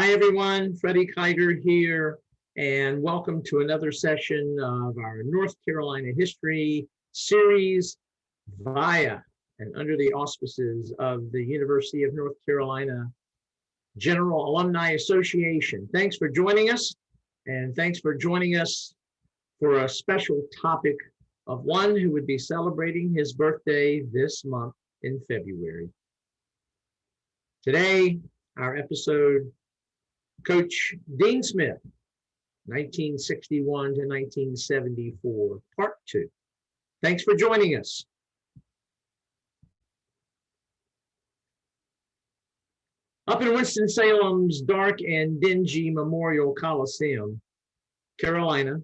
Hi, everyone. Freddie Kiger here, and welcome to another session of our North Carolina history series via and under the auspices of the University of North Carolina General Alumni Association. Thanks for joining us, and thanks for joining us for a special topic of one who would be celebrating his birthday this month in February. Today, our episode, Coach Dean Smith, 1961 to 1974, Part 2. Thanks for joining us. Up in Winston-Salem's dark and dingy Memorial Coliseum, Carolina,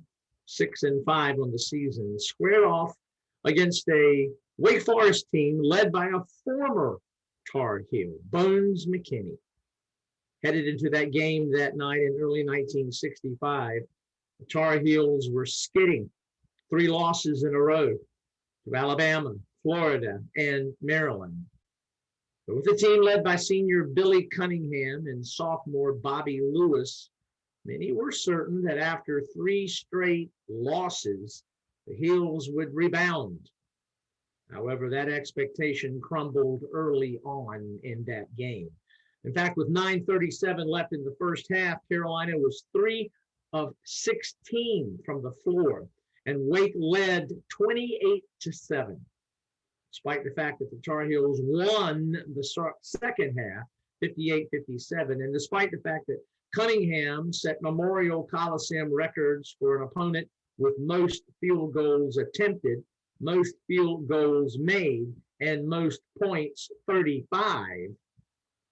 6-5 on the season, squared off against a Wake Forest team led by a former Tar Heel, Bones McKinney. Headed into that game that night in early 1965, the Tar Heels were skidding 3 losses in a row to Alabama, Florida, and Maryland. But with a team led by senior Billy Cunningham and sophomore Bobby Lewis, many were certain that after 3 straight losses, the Heels would rebound. However, that expectation crumbled early on in that game. In fact, with 9:37 left in the first half, Carolina was 3 of 16 from the floor, and Wake led 28-7. Despite the fact that the Tar Heels won the second half, 58-57, and despite the fact that Cunningham set Memorial Coliseum records for an opponent with most field goals attempted, most field goals made, and most points, 35,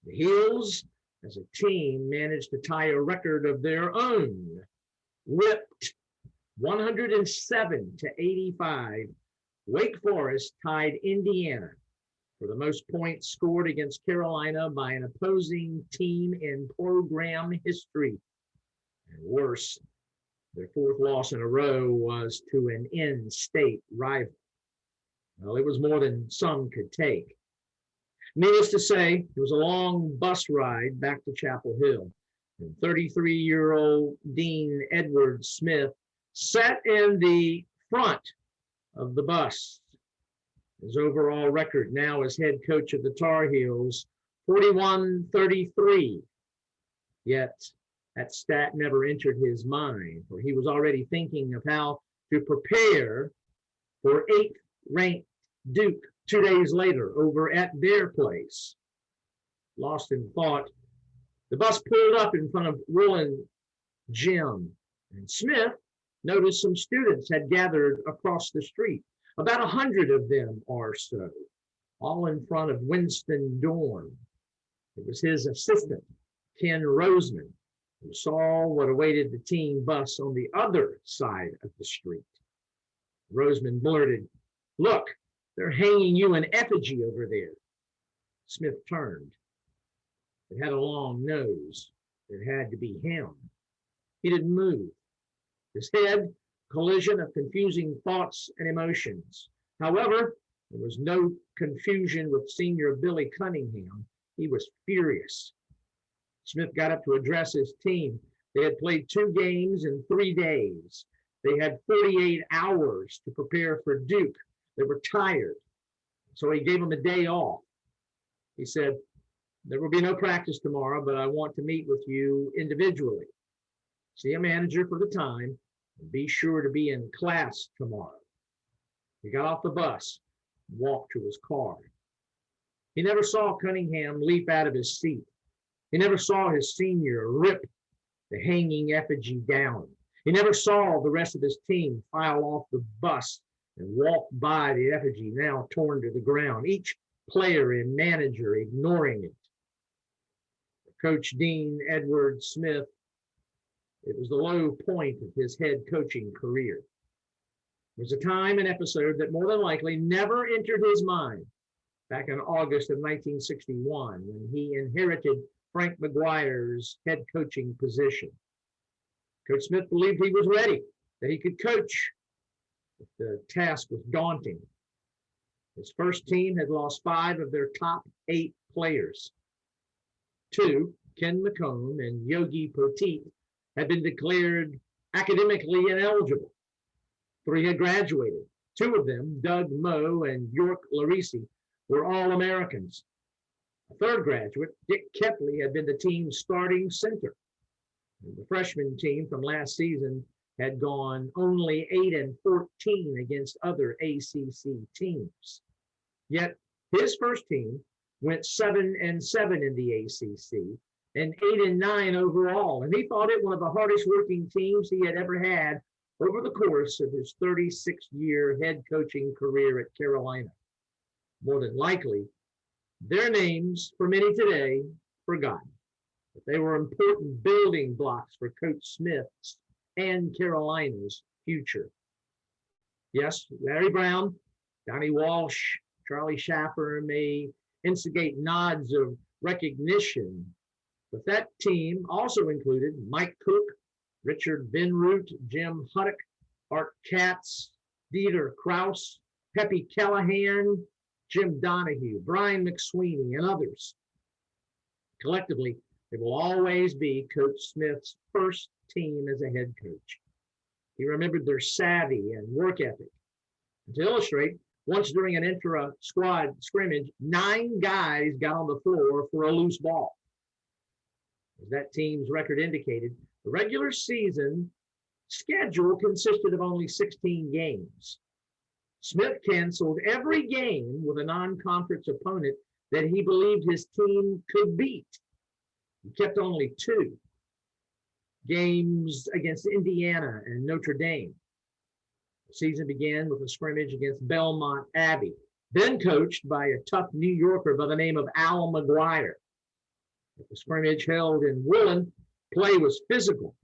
the Heels, as a team, managed to tie a record of their own. Whipped 107-85, Wake Forest tied Indiana for the most points scored against Carolina by an opposing team in program history. And worse, their 4th loss in a row was to an in-state rival. Well, it was more than some could take. Needless to say, it was a long bus ride back to Chapel Hill. And 33-year-old Dean Edward Smith sat in the front of the bus. His overall record now as head coach of the Tar Heels, 41-33. Yet that stat never entered his mind, for he was already thinking of how to prepare for 8th-ranked Duke 2 days later over at their place. Lost in thought, the bus pulled up in front of Roland Gym, and Smith noticed some students had gathered across the street, about 100 of them or so, all in front of Winston Dorn. It was his assistant, Ken Roseman, who saw what awaited the team bus on the other side of the street. Roseman blurted, "Look, they're hanging you an effigy over there." Smith turned. It had a long nose. It had to be him. He didn't move. His head, collision of confusing thoughts and emotions. However, there was no confusion with senior Billy Cunningham. He was furious. Smith got up to address his team. They had played 2 games in 3 days. They had 48 hours to prepare for Duke. They were tired, so he gave them a day off. He said, "There will be no practice tomorrow, but I want to meet with you individually. See a manager for the time, and be sure to be in class tomorrow." He got off the bus and walked to his car. He never saw Cunningham leap out of his seat. He never saw his senior rip the hanging effigy down. He never saw the rest of his team file off the bus and walk by the effigy now torn to the ground, each player and manager ignoring it. For Coach Dean Edward Smith, it was the low point of his head coaching career. It was a time and episode that more than likely never entered his mind back in August of 1961 when he inherited Frank McGuire's head coaching position. Coach Smith believed he was ready, that he could coach. But the task was daunting. His first team had lost 5 of their top 8 players. 2 Ken McComb and Yogi Poteet had been declared academically ineligible. 3 had graduated. 2 of them, Doug Moe and York Larisi, were All-Americans. A 3rd graduate, Dick Kepley, had been the team's starting center. And the freshman team from last season had gone only 8-14 against other ACC teams. Yet his first team went 7-7 in the ACC and 8-9 overall. And he thought it one of the hardest working teams he had ever had over the course of his 36-year head coaching career at Carolina. More than likely, their names, for many today, forgotten. But they were important building blocks for Coach Smith's and Carolina's future. Yes, Larry Brown, Donnie Walsh, Charlie Schaffer may instigate nods of recognition, but that team also included Mike Cook, Richard Benroot, Jim Huddock, Art Katz, Dieter Krause, Pepe Callahan, Jim Donahue, Brian McSweeney, and others. Collectively, it will always be Coach Smith's first team as a head coach. He remembered their savvy and work ethic. And to illustrate, once during an intra-squad scrimmage, 9 guys got on the floor for a loose ball. As that team's record indicated, the regular season schedule consisted of only 16 games. Smith canceled every game with a non-conference opponent that he believed his team could beat. He kept only 2 games against Indiana and Notre Dame. The season began with a scrimmage against Belmont Abbey, then coached by a tough New Yorker by the name of Al McGuire. At the scrimmage held in Woolen, play was physical.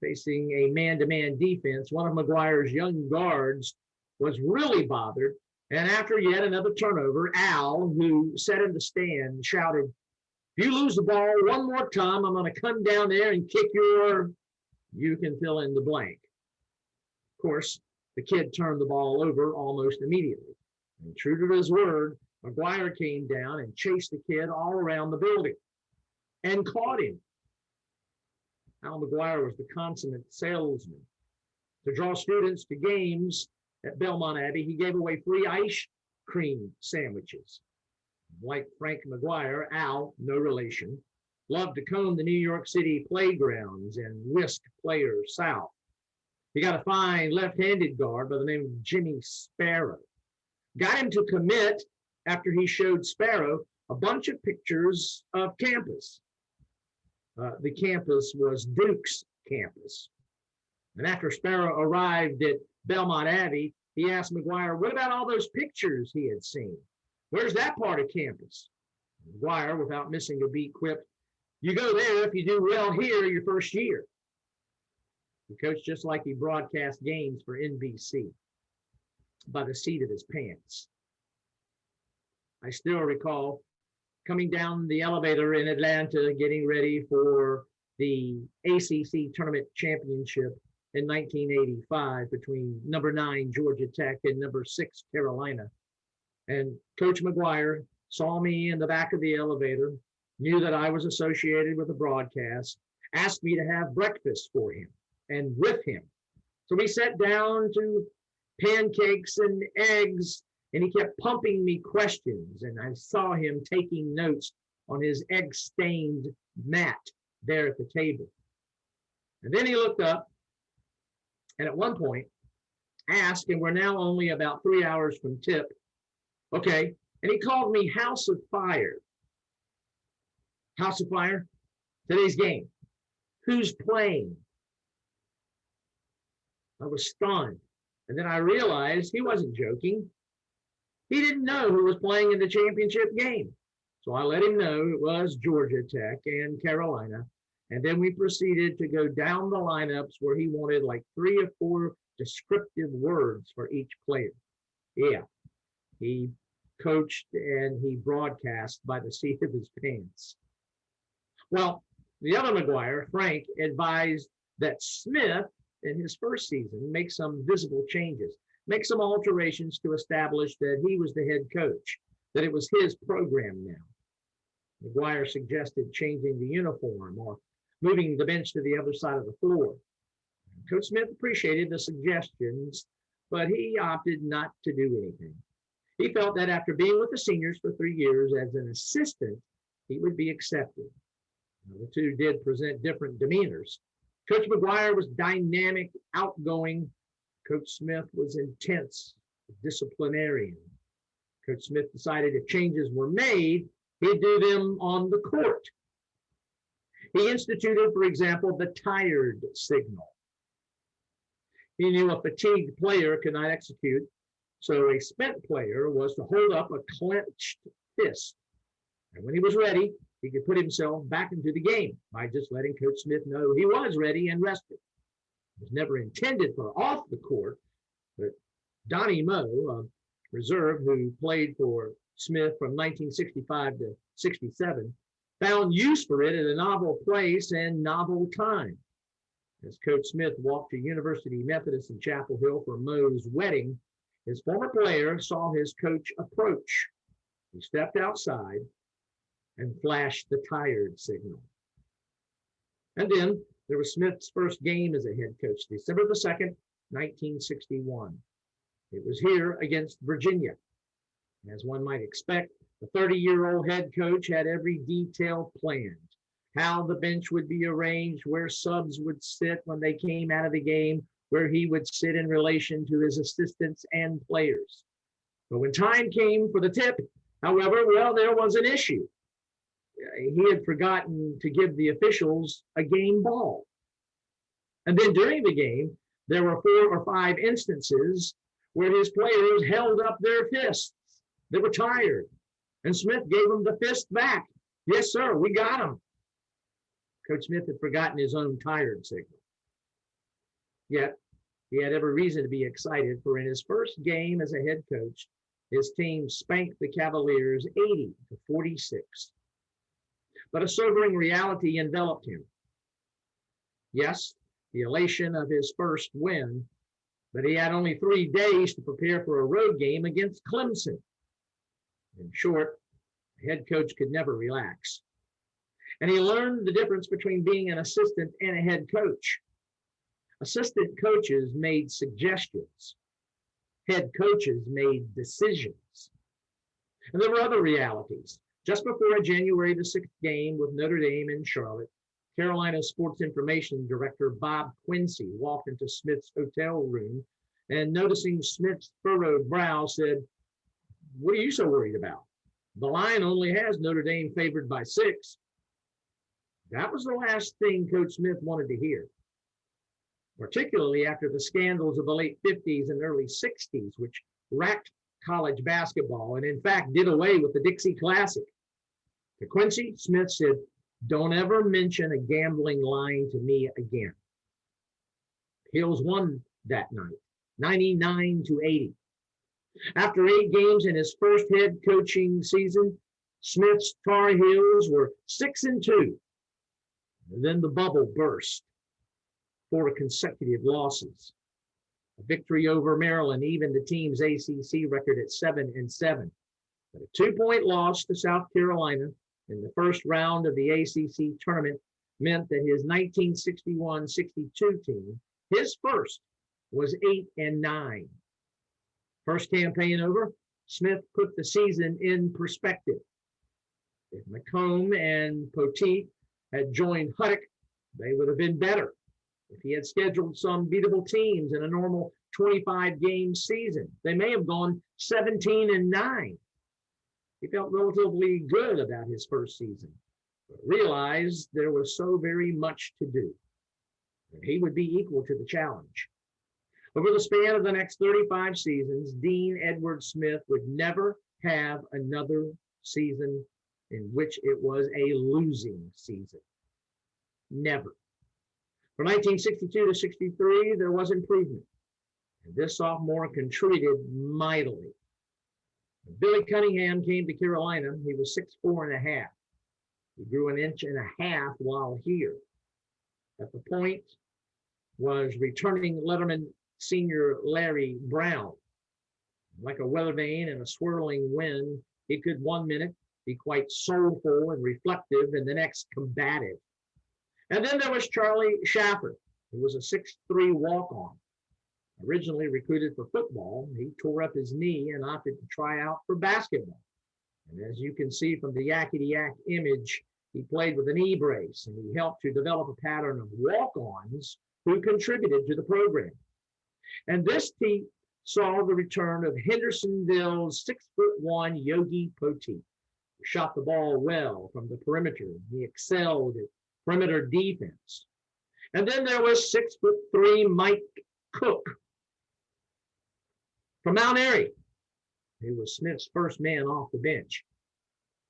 Facing a man-to-man defense, one of McGuire's young guards was really bothered, and after yet another turnover, Al, who sat in the stand, shouted, "If you lose the ball one more time, I'm going to come down there and kick your..." You can fill in the blank. Of course, the kid turned the ball over almost immediately. And true to his word, McGuire came down and chased the kid all around the building and caught him. Al McGuire was the consummate salesman. To draw students to games at Belmont Abbey, he gave away free ice cream sandwiches. Like Frank McGuire, Al, no relation, loved to comb the New York City playgrounds and whisk players south. He got a fine left-handed guard by the name of Jimmy Sparrow. Got him to commit after he showed Sparrow a bunch of pictures of campus. The campus was Duke's campus. And after Sparrow arrived at Belmont Abbey, he asked McGuire, what about all those pictures he had seen? Where's that part of campus? McGuire, without missing a beat, quipped, you go there if you do well here your first year. He coached just like he broadcast games for NBC by the seat of his pants. I still recall coming down the elevator in Atlanta, getting ready for the ACC Tournament Championship in 1985 between number 9 Georgia Tech and number 6 Carolina. And Coach McGuire saw me in the back of the elevator, knew that I was associated with the broadcast, asked me to have breakfast for him and with him. So we sat down to pancakes and eggs, and he kept pumping me questions, and I saw him taking notes on his egg-stained mat there at the table. And then he looked up, and at one point asked, and we're now only about 3 hours from tip, okay, and he called me House of Fire. House of Fire? Today's game. Who's playing? I was stunned. And then I realized he wasn't joking. He didn't know who was playing in the championship game. So I let him know it was Georgia Tech and Carolina. And then we proceeded to go down the lineups where he wanted like 3 or 4 descriptive words for each player. Yeah, he coached and he broadcast by the seat of his pants. Well, the other McGuire, Frank, advised that Smith in his first season make some visible changes, make some alterations to establish that he was the head coach, that it was his program now. McGuire suggested changing the uniform or moving the bench to the other side of the floor. Coach Smith appreciated the suggestions, but he opted not to do anything. He felt that after being with the seniors for 3 years as an assistant, he would be accepted. Now, the two did present different demeanors. Coach McGuire was dynamic, outgoing. Coach Smith was intense, disciplinarian. Coach Smith decided if changes were made, he'd do them on the court. He instituted, for example, the tired signal. He knew a fatigued player could not execute, so a spent player was to hold up a clenched fist. And when he was ready, he could put himself back into the game by just letting Coach Smith know he was ready and rested. It was never intended for off the court, but Donnie Moe, a reserve who played for Smith from 1965 to 67, found use for it at a novel place and novel time. As Coach Smith walked to University Methodist in Chapel Hill for Moe's wedding, his former player saw his coach approach. He stepped outside and flashed the tired signal. And then there was Smith's first game as a head coach, December the 2nd, 1961. It was here against Virginia. As one might expect, the 30-year-old head coach had every detail planned. How the bench would be arranged, where subs would sit when they came out of the game, where he would sit in relation to his assistants and players. But when time came for the tip, however, well, there was an issue. He had forgotten to give the officials a game ball. And then during the game, there were 4 or 5 instances where his players held up their fists. They were tired. And Smith gave them the fist back. Yes, sir, we got him. Coach Smith had forgotten his own tired signal. Yet, he had every reason to be excited, for in his first game as a head coach, his team spanked the Cavaliers 80-46. But a sobering reality enveloped him. Yes, the elation of his first win, but he had only 3 days to prepare for a road game against Clemson. In short, the head coach could never relax. And he learned the difference between being an assistant and a head coach. Assistant coaches made suggestions. Head coaches made decisions. And there were other realities. Just before January the 6th game with Notre Dame in Charlotte, Carolina Sports Information Director Bob Quincy walked into Smith's hotel room and, noticing Smith's furrowed brow, said, "What are you so worried about? The line only has Notre Dame favored by 6. That was the last thing Coach Smith wanted to hear, particularly after the scandals of the late 50s and early 60s, which racked college basketball and, in fact, did away with the Dixie Classic. To Quincy, Smith said, "Don't ever mention a gambling line to me again." Hills won that night, 99-80. After 8 games in his first head coaching season, Smith's Tar Heels were 6-2. And then the bubble burst. 4 consecutive losses. A victory over Maryland evened the team's ACC record at 7-7. But a 2-point loss to South Carolina in the first round of the ACC tournament meant that his 1961-62 team, his first, was 8-9. First campaign over, Smith put the season in perspective. If McComb and Poteet had joined Huddock, they would have been better. If he had scheduled some beatable teams in a normal 25-game season, they may have gone 17-9. He felt relatively good about his first season, but realized there was so very much to do, and he would be equal to the challenge. Over the span of the next 35 seasons, Dean Edward Smith would never have another season in which it was a losing season. Never. From 1962 to 63, there was improvement, and this sophomore contributed mightily. When Billy Cunningham came to Carolina, he was 6'4½". He grew 1.5 inches while here. At the point was returning Letterman senior Larry Brown. Like a weather vane in a swirling wind, he could 1 minute be quite soulful and reflective, and the next combative. And then there was Charlie Schaffer, who was a 6'3" walk-on. Originally recruited for football, he tore up his knee and opted to try out for basketball. And as you can see from the yakety-yak image, he played with a knee brace, and he helped to develop a pattern of walk-ons who contributed to the program. And this team saw the return of Hendersonville's 6'1" Yogi Poteet, who shot the ball well from the perimeter. He excelled at perimeter defense. And then there was 6'3" Mike Cook from Mount Airy, who was Smith's first man off the bench.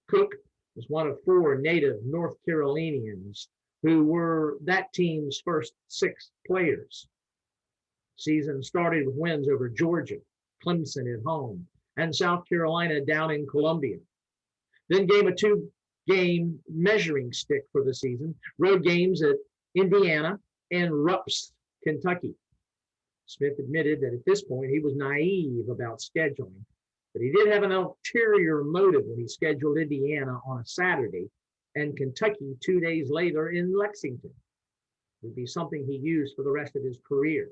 Cook was one of 4 native North Carolinians who were that team's first 6 players. Season started with wins over Georgia, Clemson at home, and South Carolina down in Columbia. Then gave a 2-game measuring stick for the season, road games at Indiana and Rupp's, Kentucky. Smith admitted that at this point he was naive about scheduling, but he did have an ulterior motive when he scheduled Indiana on a Saturday and Kentucky 2 days later in Lexington. It would be something he used for the rest of his career.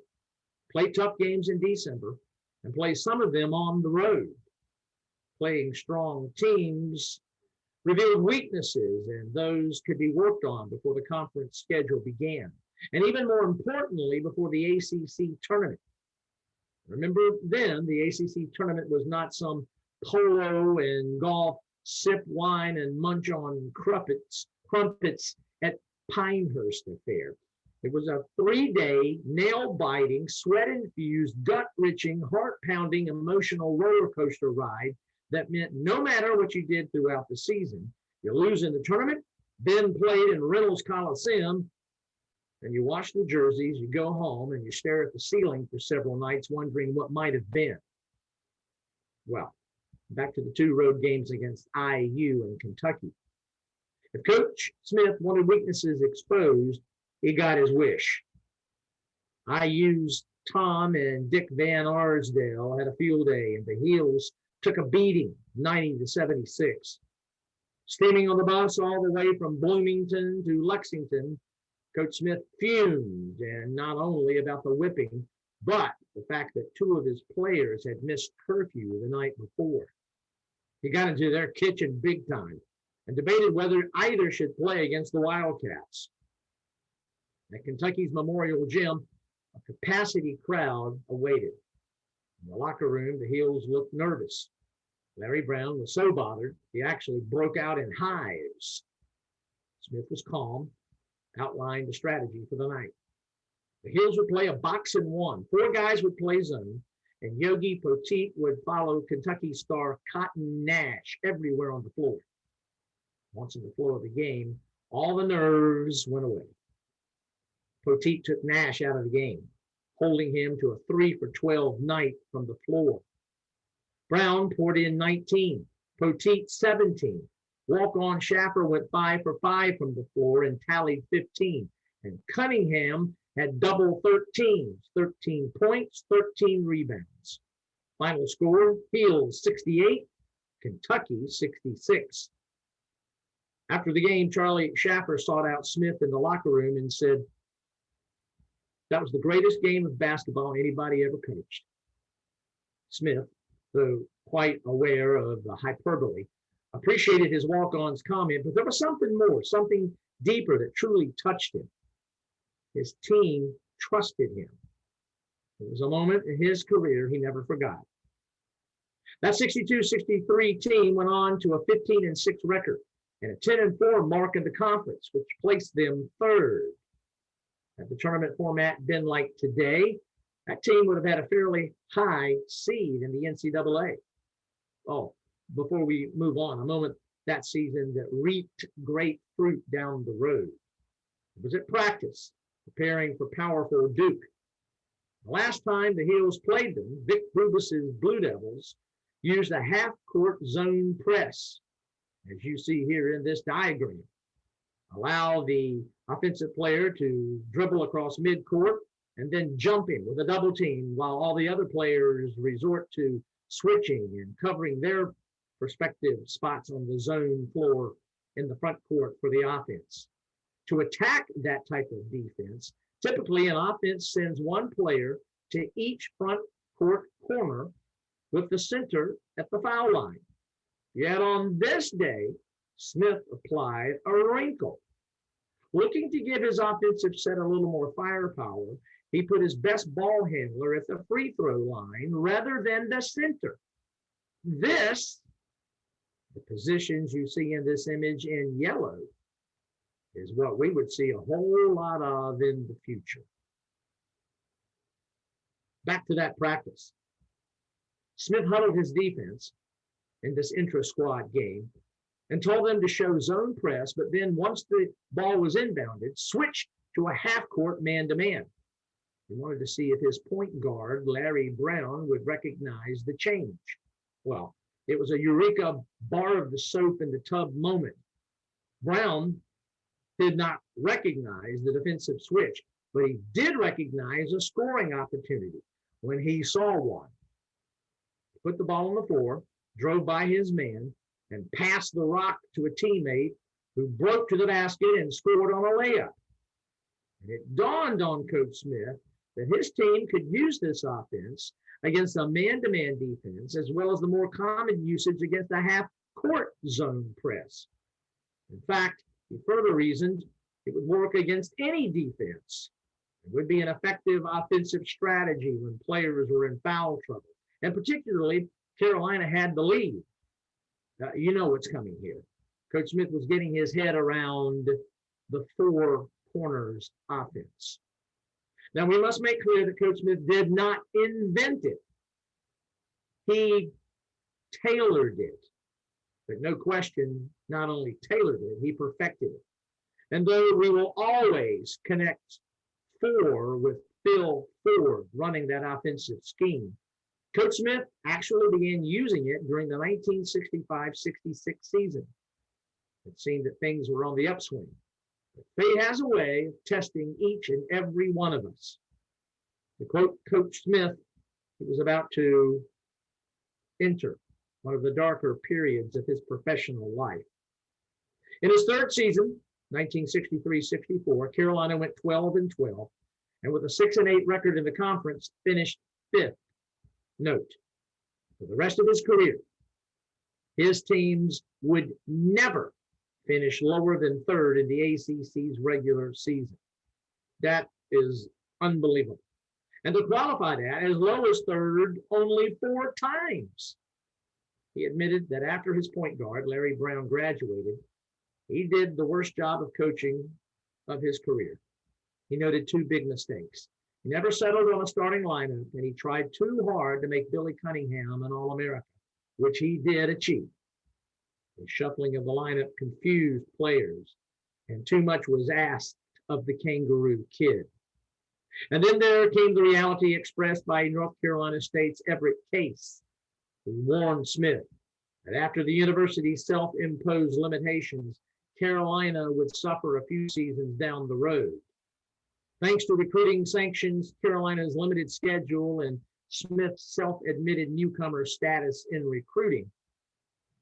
Play tough games in December and play some of them on the road. Playing strong teams revealed weaknesses, and those could be worked on before the conference schedule began, and even more importantly, before the ACC tournament. Remember then, the ACC tournament was not some polo and golf, sip wine and munch on crumpets at Pinehurst affair. It was a 3-day, nail-biting, sweat-infused, gut-wrenching, heart-pounding, emotional roller coaster ride that meant no matter what you did throughout the season, you lose in the tournament, then played in Reynolds Coliseum, and you wash the jerseys, you go home, and you stare at the ceiling for several nights wondering what might have been. Well, back to the 2 road games against IU and Kentucky. If Coach Smith wanted weaknesses exposed, he got his wish. IU's Tom and Dick Van Arsdale had a field day, and the Heels took a beating, 90-76. Steaming on the bus all the way from Bloomington to Lexington, Coach Smith fumed, and not only about the whipping, but the fact that 2 of his players had missed curfew the night before. He got into their kitchen big time and debated whether either should play against the Wildcats. At Kentucky's Memorial Gym, a capacity crowd awaited. In the locker room, the Heels looked nervous. Larry Brown was so bothered, he actually broke out in hives. Smith was calm, outlined the strategy for the night. The Heels would play a box and 1. 4 guys would play zone, and Yogi Poteet would follow Kentucky star Cotton Nash everywhere on the floor. Once in the flow of the game, all the nerves went away. Poteet took Nash out of the game, holding him to a 3 for 12 night from the floor. Brown poured in 19, Poteet 17. Walk-on Schaffer went 5 for 5 from the floor and tallied 15. And Cunningham had double 13s, 13 points, 13 rebounds. Final score, Heels 68, Kentucky 66. After the game, Charlie Schaffer sought out Smith in the locker room and said, "That was the greatest game of basketball anybody ever coached." Smith, though quite aware of the hyperbole, appreciated his walk-on's comment, but there was something more, something deeper that truly touched him. His team trusted him. It was a moment in his career he never forgot. That 62-63 team went on to a 15-6 record and a 10-4 mark in the conference, which placed them 3rd. Had the tournament format been like today, that team would have had a fairly high seed in the NCAA. Oh, before we move on, a moment that season that reaped great fruit down the road. It was at practice, preparing for powerful Duke. The last time the Heels played them, Vic Rubus's Blue Devils used a half-court zone press, as you see here in this diagram. Allow the offensive player to dribble across midcourt and then jump in with a double team while all the other players resort to switching and covering their prospective spots on the zone floor in the front court for the offense. To attack that type of defense, typically an offense sends one player to each front court corner with the center at the foul line. Yet on this day, Smith applied a wrinkle. Looking to give his offensive set a little more firepower, he put his best ball handler at the free throw line rather than the center. This, the positions you see in this image in yellow, is what we would see a whole lot of in the future. Back to that practice. Smith huddled his defense in this intra-squad game and told them to show zone press, but then once the ball was inbounded, switched to a half-court man-to-man. He wanted to see if his point guard, Larry Brown, would recognize the change. Well, it was a eureka bar of the soap in the tub moment. Brown did not recognize the defensive switch, but he did recognize a scoring opportunity when he saw one. He put the ball on the floor, drove by his man, and passed the rock to a teammate who broke to the basket and scored on a layup. And it dawned on Coach Smith that his team could use this offense against a man-to-man defense, as well as the more common usage against a half-court zone press. In fact, he further reasoned it would work against any defense. It would be an effective offensive strategy when players were in foul trouble, and particularly Carolina had the lead. You know what's coming here. Coach Smith was getting his head around the four corners offense. Now, we must make clear that Coach Smith did not invent it. He tailored it. But no question, not only tailored it, he perfected it. And though we will always connect four with Phil Ford running that offensive scheme, Coach Smith actually began using it during the 1965-66 season. It seemed that things were on the upswing. Fate has a way of testing each and every one of us. To quote Coach Smith, he was about to enter one of the darker periods of his professional life. In his third season, 1963-64, Carolina went 12-12, and with a 6-8 record in the conference, finished fifth. Note, for the rest of his career, his teams would never finish lower than third in the ACC's regular season. That is unbelievable. And to qualify that, as low as third only 4 times. He admitted that after his point guard, Larry Brown, graduated, he did the worst job of coaching of his career. He noted 2 big mistakes. He never settled on a starting lineup, and he tried too hard to make Billy Cunningham an All-American, which he did achieve. The shuffling of the lineup confused players, and too much was asked of the Kangaroo Kid. And then there came the reality expressed by North Carolina State's Everett Case, who warned Smith that after the university's self-imposed limitations, Carolina would suffer a few seasons down the road. Thanks to recruiting sanctions, Carolina's limited schedule, and Smith's self-admitted newcomer status in recruiting,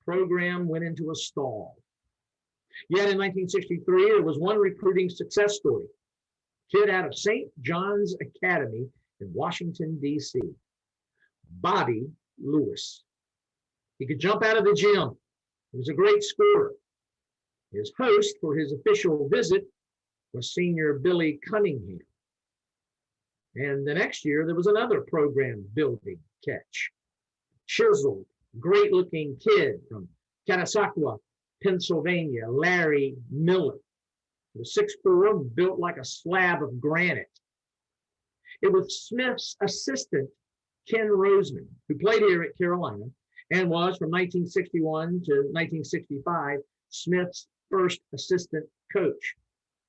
the program went into a stall. Yet in 1963, there was one recruiting success story. A kid out of St. John's Academy in Washington, D.C., Bobby Lewis. He could jump out of the gym. He was a great scorer. His host for his official visit was senior Billy Cunningham. And the next year, there was another program building catch. Chiseled, great-looking kid from Catasauqua, Pennsylvania, Larry Miller. He was 6'4", built like a slab of granite. It was Smith's assistant, Ken Roseman, who played here at Carolina and was, from 1961 to 1965, Smith's first assistant coach.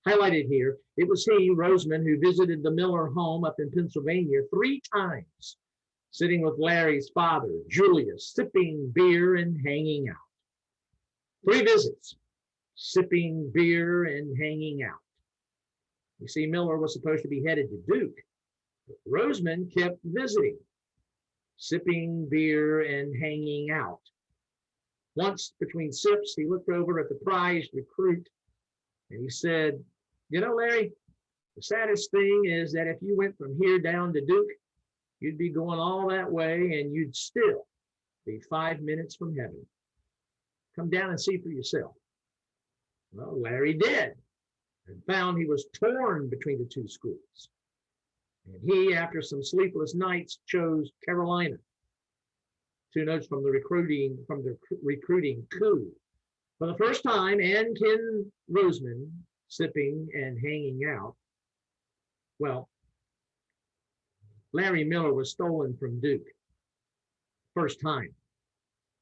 Highlighted here, it was he, Roseman, who visited the Miller home up in Pennsylvania 3 times, sitting with Larry's father, Julius, sipping beer and hanging out. 3 visits, sipping beer and hanging out. You see, Miller was supposed to be headed to Duke, but Roseman kept visiting, sipping beer and hanging out. Once between sips, he looked over at the prized recruit and he said, "You know, Larry, the saddest thing is that if you went from here down to Duke, you'd be going all that way and you'd still be 5 minutes from heaven. Come down and see for yourself." Well, Larry did and found he was torn between the two schools. And he, after some sleepless nights, chose Carolina. 2 notes from the recruiting coup. For the first time, and Ken Roseman sipping and hanging out. Well, Larry Miller was stolen from Duke. First time.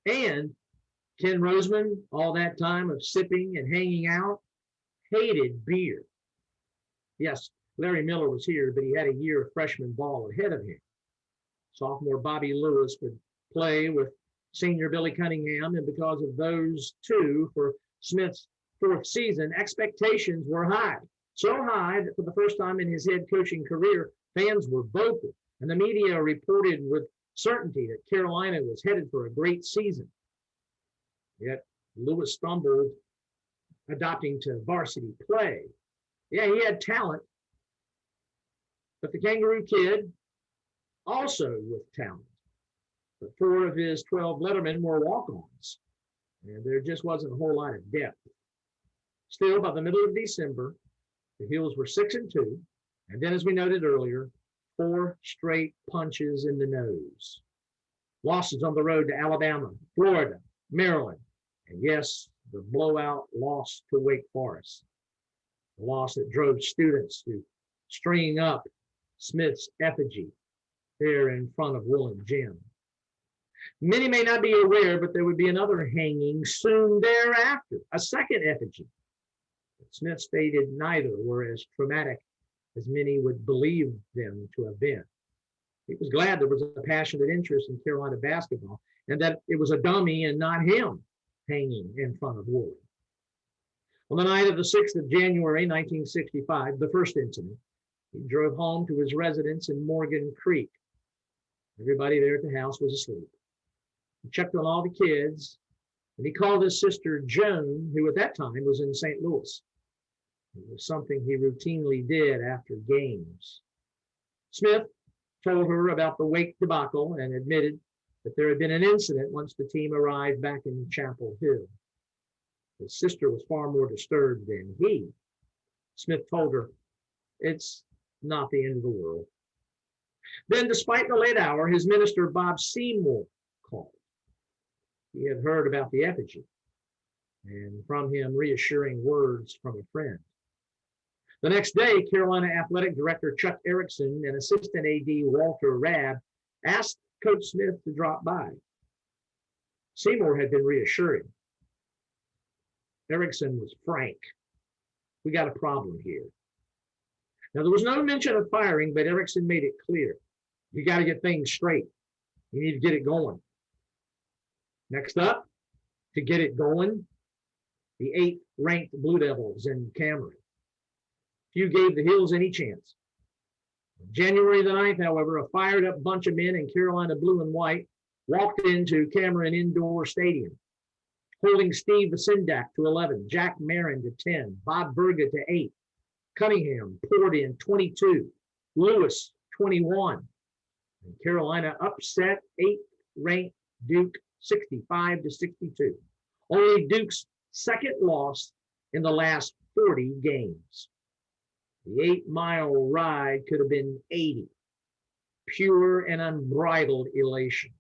And Ken Roseman, all that time of sipping and hanging out, hated beer. Yes, Larry Miller was here, but he had a year of freshman ball ahead of him. Sophomore Bobby Lewis would play with senior Billy Cunningham, and because of those two, for Smith's 4th season, expectations were high. So high that for the first time in his head coaching career, fans were vocal, and the media reported with certainty that Carolina was headed for a great season. Yet Lewis stumbled adopting to varsity play. Yeah, he had talent, but the Kangaroo Kid also with talent. But 4 of his 12 lettermen were walk-ons, and there just wasn't a whole lot of depth. Still, by the middle of December, the Heels were 6-2, and then, as we noted earlier, 4 straight punches in the nose. Losses on the road to Alabama, Florida, Maryland, and yes, the blowout loss to Wake Forest. The loss that drove students to stringing up Smith's effigy there in front of Woolen Gym. Many may not be aware, but there would be another hanging soon thereafter, a second effigy. But Smith stated neither were as traumatic as many would believe them to have been. He was glad there was a passionate interest in Carolina basketball and that it was a dummy and not him hanging in front of Woolen. On the night of the 6th of January, 1965, the first incident, he drove home to his residence in Morgan Creek. Everybody there at the house was asleep. He checked on all the kids, and he called his sister Joan, who at that time was in St. Louis. It was something he routinely did after games. Smith told her about the Wake debacle and admitted that there had been an incident once the team arrived back in Chapel Hill. His sister was far more disturbed than he. Smith told her, "It's not the end of the world." Then, despite the late hour, his minister, Bob Seymour, called. He had heard about the effigy, and from him, reassuring words from a friend. The next day, Carolina Athletic Director Chuck Erickson and Assistant AD Walter Rabb asked Coach Smith to drop by. Seymour had been reassuring. Erickson was frank. "We got a problem here." Now, there was no mention of firing, but Erickson made it clear. You got to get things straight. You need to get it going. Next up, to get it going, the 8th-ranked Blue Devils in Cameron. Few gave the Heels any chance. On January the 9th, however, a fired-up bunch of men in Carolina blue and white walked into Cameron Indoor Stadium, holding Steve Vasindak to 11, Jack Marin to 10, Bob Berga to 8. Cunningham poured in 22, Lewis 21, and Carolina upset 8th-ranked Duke 65-62. Only Duke's second loss in the last 40 games. The 8-mile ride could have been 80. Pure and unbridled elation.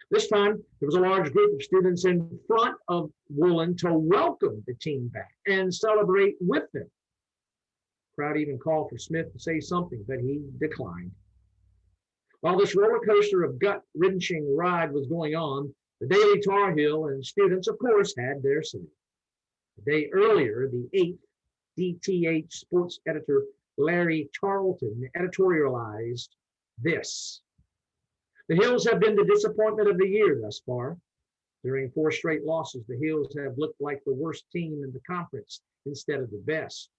This time, there was a large group of students in front of Woolen to welcome the team back and celebrate with them. The crowd even called for Smith to say something, but he declined. While this roller coaster of gut-wrenching ride was going on, the Daily Tar Heel and students, of course, had their say. The day earlier, the 8th DTH sports editor Larry Charlton editorialized this. The Heels have been the disappointment of the year thus far. During 4 straight losses, the Heels have looked like the worst team in the conference instead of the best.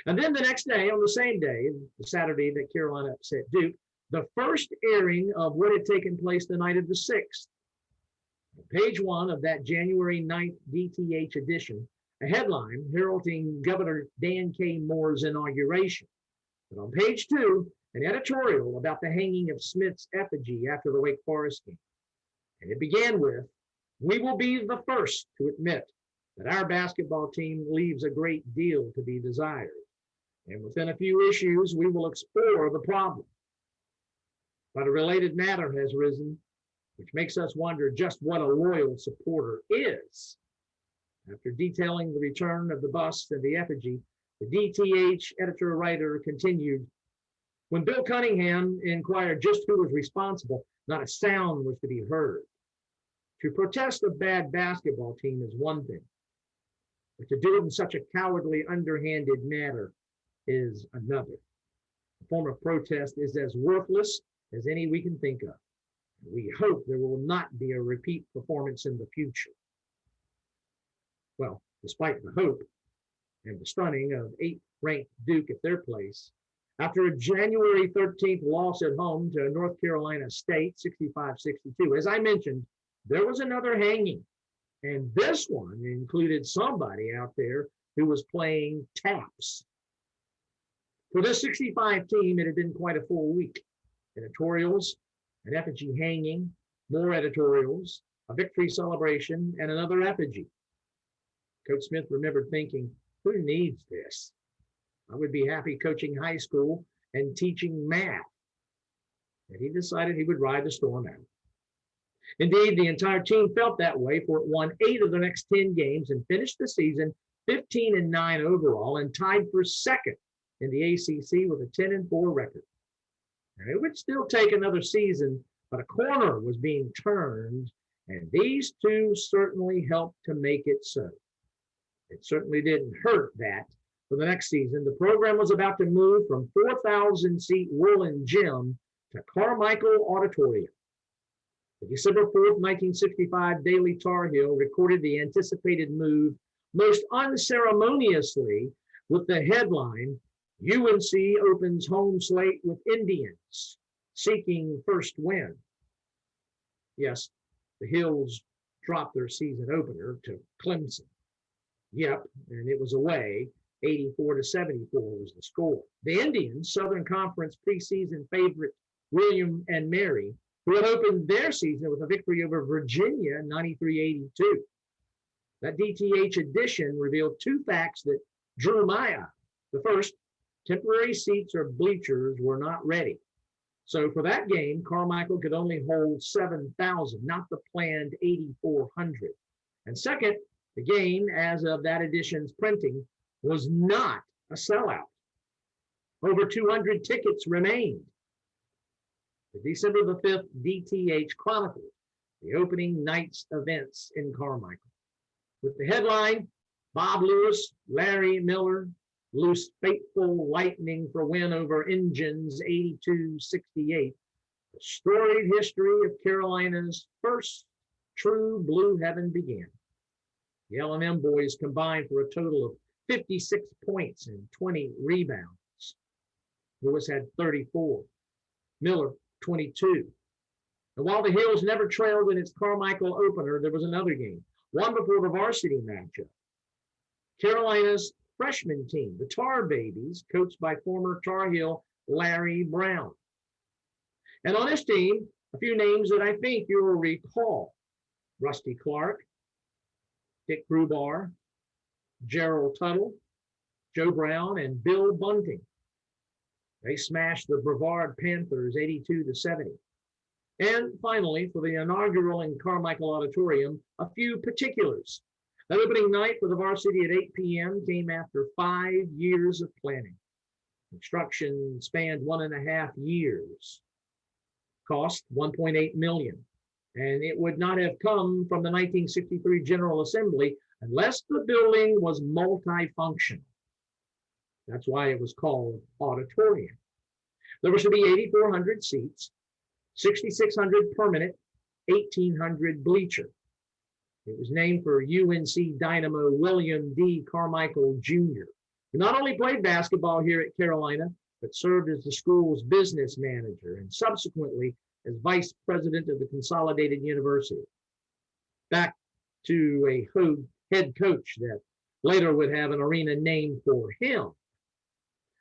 And then the next day, on the same day, the Saturday that Carolina upset Duke, the first airing of what had taken place the night of the 6th. Page 1 of that January 9th DTH edition, a headline heralding Governor Dan K. Moore's inauguration. But on page 2, an editorial about the hanging of Smith's effigy after the Wake Forest game. And it began with, "We will be the first to admit that our basketball team leaves a great deal to be desired. And within a few issues, we will explore the problem." But a related matter has risen, which makes us wonder just what a loyal supporter is. After detailing the return of the bust and the effigy, the DTH editor-writer continued, "When Bill Cunningham inquired just who was responsible, not a sound was to be heard. To protest a bad basketball team is one thing, but to do it in such a cowardly, underhanded manner is another. The form of protest is as worthless as any we can think of. We hope there will not be a repeat performance in the future." Well, despite the hope and the stunning of 8th-ranked Duke at their place, after a January 13th loss at home to North Carolina State, 65-62, as I mentioned, there was another hanging, and this one included somebody out there who was playing taps. For this 65 team, it had been quite a full week. Editorials, an effigy hanging, more editorials, a victory celebration, and another effigy. Coach Smith remembered thinking, "Who needs this? I would be happy coaching high school and teaching math." And he decided he would ride the storm out. Indeed, the entire team felt that way, for it won 8 of the next 10 games and finished the season 15-9 overall and tied for second in the ACC with a 10-4 record. And it would still take another season, but a corner was being turned, and these two certainly helped to make it so. It certainly didn't hurt that for the next season, the program was about to move from 4,000-seat Woolen Gym to Carmichael Auditorium. The December 4th, 1965 Daily Tar Heel recorded the anticipated move most unceremoniously with the headline, "UNC opens home slate with Indians, seeking first win." Yes, the Hills dropped their season opener to Clemson. Yep, and it was away. 84-74 was the score. The Indians, Southern Conference preseason favorite William and Mary, who had opened their season with a victory over Virginia 93-82. That DTH edition revealed 2 facts that drew my eye. The first, temporary seats or bleachers were not ready. So for that game, Carmichael could only hold 7,000, not the planned 8,400. And second, the game, as of that edition's printing, was not a sellout. Over 200 tickets remained. The December the 5th DTH chronicled the opening night's events in Carmichael. With the headline, "Bob Lewis, Larry Miller, loose fateful lightning for win over Indians 82-68, the storied history of Carolina's first true blue heaven began. The L&M boys combined for a total of 56 points and 20 rebounds. Lewis had 34, Miller 22. And while the Hills never trailed in its Carmichael opener, there was another game, one before the varsity matchup. Carolina's freshman team, the Tar Babies, coached by former Tar Heel Larry Brown. And on this team, a few names that I think you will recall: Rusty Clark, Dick Grubar, Gerald Tuttle, Joe Brown, and Bill Bunting. They smashed the Brevard Panthers 82-70. And finally, for the inaugural in Carmichael Auditorium, a few particulars. That opening night for the varsity at 8 p.m. came after 5 years of planning. Construction spanned 1.5 years. Cost $1.8 million. And it would not have come from the 1963 General Assembly unless the building was multifunctional. That's why it was called auditorium. There was to be 8,400 seats, 6,600 permanent, 1,800 bleacher. It was named for UNC Dynamo William D. Carmichael Jr., who not only played basketball here at Carolina, but served as the school's business manager and subsequently as vice president of the Consolidated University. back to a head coach that later would have an arena named for him.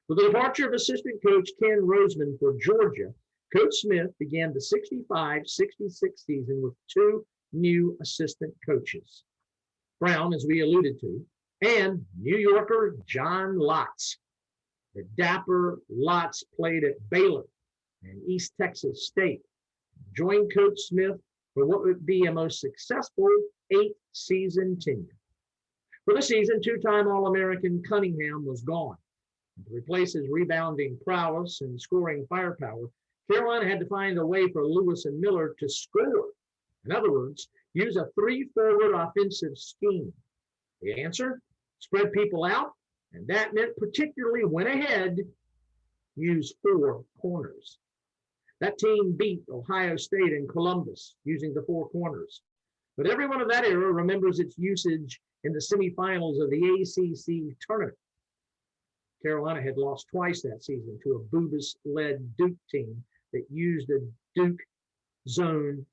With the departure of assistant coach Ken Roseman for Georgia, Coach Smith began the 65-66 season with two new assistant coaches, Brown, as we alluded to, and New Yorker John Lotz. The dapper Lotz played at Baylor and East Texas State, joined Coach Smith for what would be a most successful 8-season tenure. For the season, two-time All-American Cunningham was gone. And to replace his rebounding prowess and scoring firepower, Carolina had to find a way for Lewis and Miller to score. In other words, use a three-forward offensive scheme. The answer? Spread people out, and that meant particularly when ahead, use four corners. That team beat Ohio State and Columbus using the four corners. But everyone of that era remembers its usage in the semifinals of the ACC tournament. Carolina had lost twice that season to a Bubas-led Duke team that used a Duke zone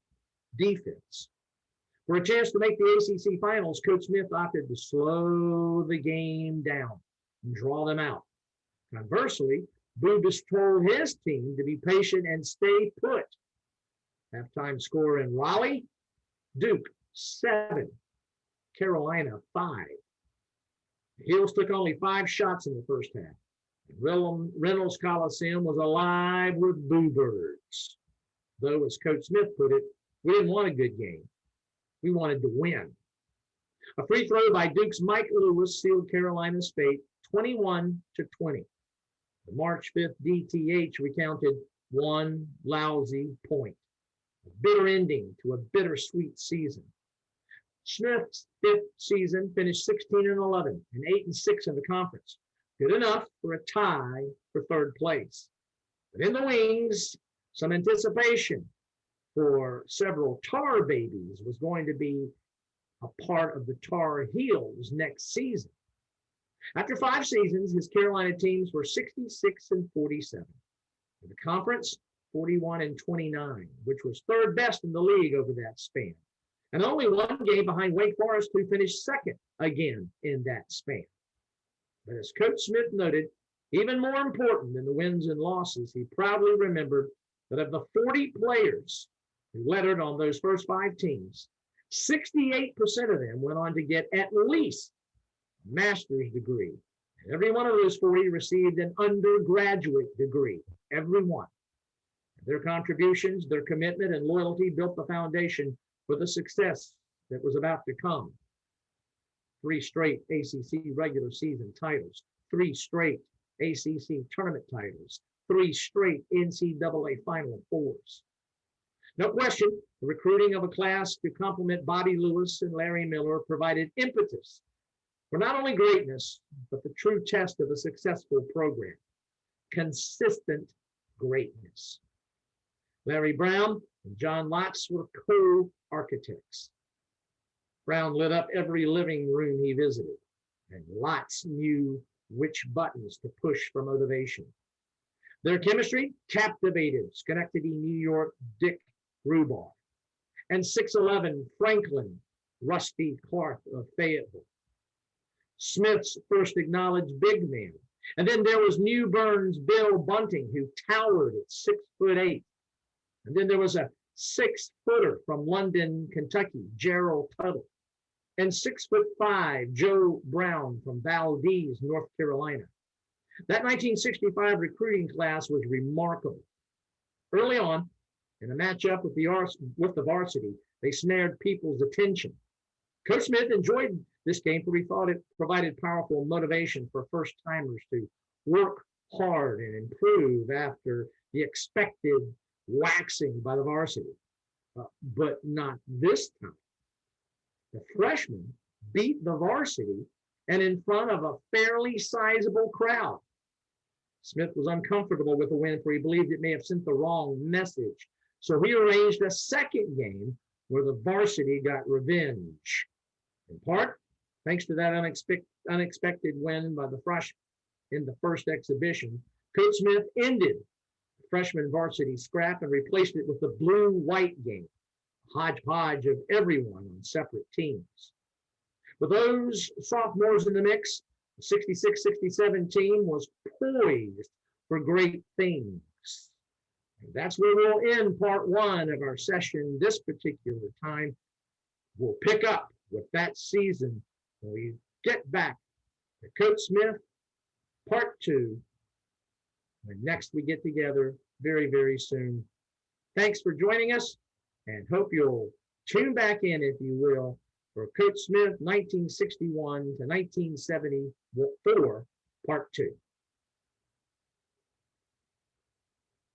defense. For a chance to make the ACC finals, Coach Smith opted to slow the game down and draw them out. Conversely, Bubas told his team to be patient and stay put. Halftime score in Raleigh, Duke 7, Carolina 5. The Heels took only 5 shots in the first half. Reynolds Coliseum was alive with boo-birds. Though, as Coach Smith put it, we didn't want a good game. We wanted to win. A free throw by Duke's Mike Lewis sealed Carolina's fate 21-20. The March 5th DTH recounted one lousy point. A bitter ending to a bittersweet season. Smith's 5th season finished 16-11 and 8-6 in the conference. Good enough for a tie for 3rd place. But in the wings, some anticipation for several Tar babies was going to be a part of the Tar Heels next season. After 5 seasons, his Carolina teams were 66-47. For the conference, 41-29, which was 3rd best in the league over that span. And only one game behind Wake Forest, who finished 2nd again in that span. But as Coach Smith noted, even more important than the wins and losses, he proudly remembered that of the 40 players who lettered on those first 5 teams, 68% of them went on to get at least a master's degree. And every one of those 40 received an undergraduate degree, every one. Their contributions, their commitment, and loyalty built the foundation for the success that was about to come. 3 straight ACC regular season titles, 3 straight ACC tournament titles, 3 straight NCAA Final Fours. No question, the recruiting of a class to complement Bobby Lewis and Larry Miller provided impetus for not only greatness, but the true test of a successful program, consistent greatness. Larry Brown and John Lotz were co-architects. Brown lit up every living room he visited, and Lotz knew which buttons to push for motivation. Their chemistry captivated Schenectady, New York, Dick Rubar, and 6'11" Franklin Rusty Clark of Fayetteville. Smith's first acknowledged big man. And then there was New Bern's Bill Bunting, who towered at 6'8". And then there was a 6-footer from London, Kentucky, Gerald Tuttle, and 6'5" Joe Brown from Valdez, North Carolina. That 1965 recruiting class was remarkable. Early on, in a matchup with the varsity, they snared people's attention. Coach Smith enjoyed this game, for he thought it provided powerful motivation for first-timers to work hard and improve after the expected waxing by the varsity. But not this time. The freshmen beat the varsity and in front of a fairly sizable crowd. Smith was uncomfortable with the win, for he believed it may have sent the wrong message. So he arranged a second game where the varsity got revenge. In part, thanks to that unexpected win by the freshmen in the first exhibition, Coach Smith ended the freshman varsity scrap and replaced it with the blue-white game. hodgepodge of everyone on separate teams. With those sophomores in the mix, the 66-67 team was poised for great things. And that's where we'll end part one of our session this particular time. We'll pick up with that season when we get back to Coach Smith, part two, when next we get together very, very soon. Thanks for joining us, and hope you'll tune back in, if you will, for Coach Smith 1961 to 1974, part two.